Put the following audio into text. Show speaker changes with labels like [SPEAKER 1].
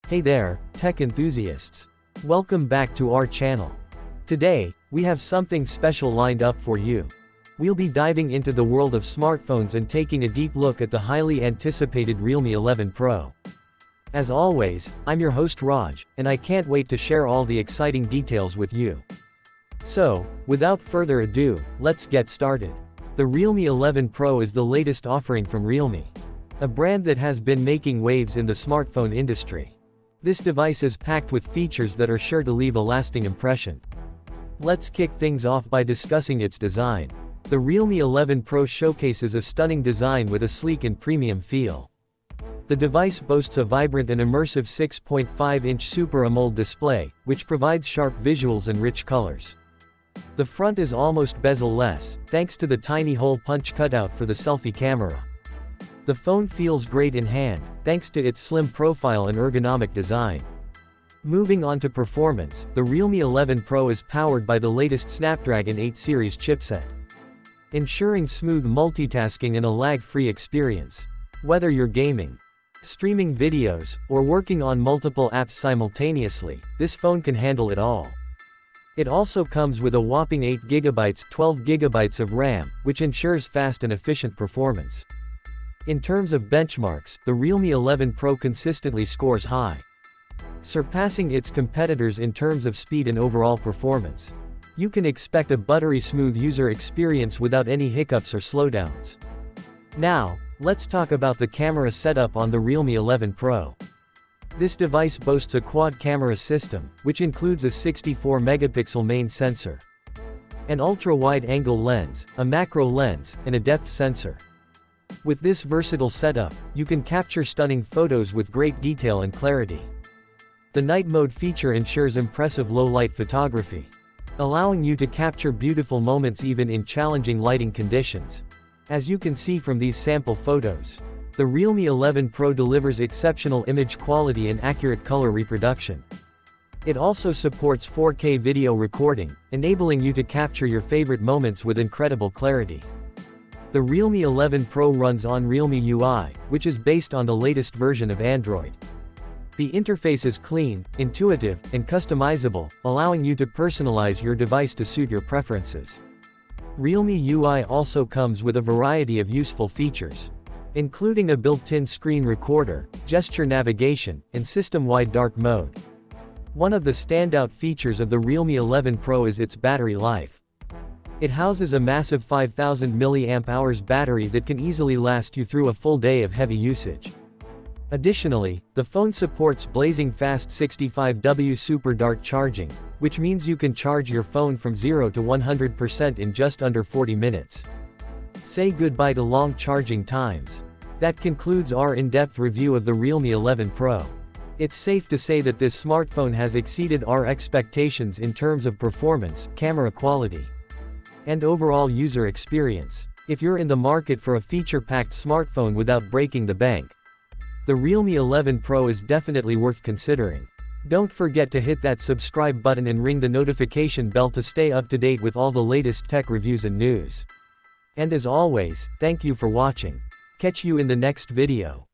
[SPEAKER 1] Hey there, tech enthusiasts. Welcome back to our channel. Today, we have something special lined up for you. We'll be diving into the world of smartphones and taking a deep look at the highly anticipated Realme 11 Pro. As always, I'm your host Raj, and I can't wait to share all the exciting details with you. So, without further ado, let's get started. The Realme 11 Pro is the latest offering from Realme, a brand that has been making waves in the smartphone industry. This device is packed with features that are sure to leave a lasting impression. Let's kick things off by discussing its design. The Realme 11 Pro showcases a stunning design with a sleek and premium feel. The device boasts a vibrant and immersive 6.5-inch Super AMOLED display, which provides sharp visuals and rich colors. The front is almost bezel-less, thanks to the tiny hole punch cutout for the selfie camera. The phone feels great in hand, thanks to its slim profile and ergonomic design. Moving on to performance, the Realme 11 Pro is powered by the latest Snapdragon 8 series chipset, ensuring smooth multitasking and a lag-free experience. Whether you're gaming, streaming videos, or working on multiple apps simultaneously, this phone can handle it all. It also comes with a whopping 8GB, 12GB of RAM, which ensures fast and efficient performance. In terms of benchmarks, the Realme 11 Pro consistently scores high, surpassing its competitors in terms of speed and overall performance. You can expect a buttery smooth user experience without any hiccups or slowdowns. Now, let's talk about the camera setup on the Realme 11 Pro. This device boasts a quad camera system, which includes a 64-megapixel main sensor, an ultra-wide-angle lens, a macro lens, and a depth sensor. With this versatile setup, you can capture stunning photos with great detail and clarity. The night mode feature ensures impressive low-light photography, allowing you to capture beautiful moments even in challenging lighting conditions. As you can see from these sample photos, the Realme 11 Pro delivers exceptional image quality and accurate color reproduction. It also supports 4K video recording, enabling you to capture your favorite moments with incredible clarity. The Realme 11 Pro runs on Realme UI, which is based on the latest version of Android. The interface is clean, intuitive, and customizable, allowing you to personalize your device to suit your preferences. Realme UI also comes with a variety of useful features, including a built-in screen recorder, gesture navigation, and system-wide dark mode. One of the standout features of the Realme 11 Pro is its battery life. It houses a massive 5000 mAh battery that can easily last you through a full day of heavy usage. Additionally, the phone supports blazing fast 65W super dart charging, which means you can charge your phone from 0 to 100% in just under 40 minutes. Say goodbye to long charging times. That concludes our in-depth review of the Realme 11 Pro. It's safe to say that this smartphone has exceeded our expectations in terms of performance, camera quality, and overall user experience. If you're in the market for a feature-packed smartphone without breaking the bank, the Realme 11 Pro is definitely worth considering. Don't forget to hit that subscribe button and ring the notification bell to stay up to date with all the latest tech reviews and news. And as always, thank you for watching. Catch you in the next video.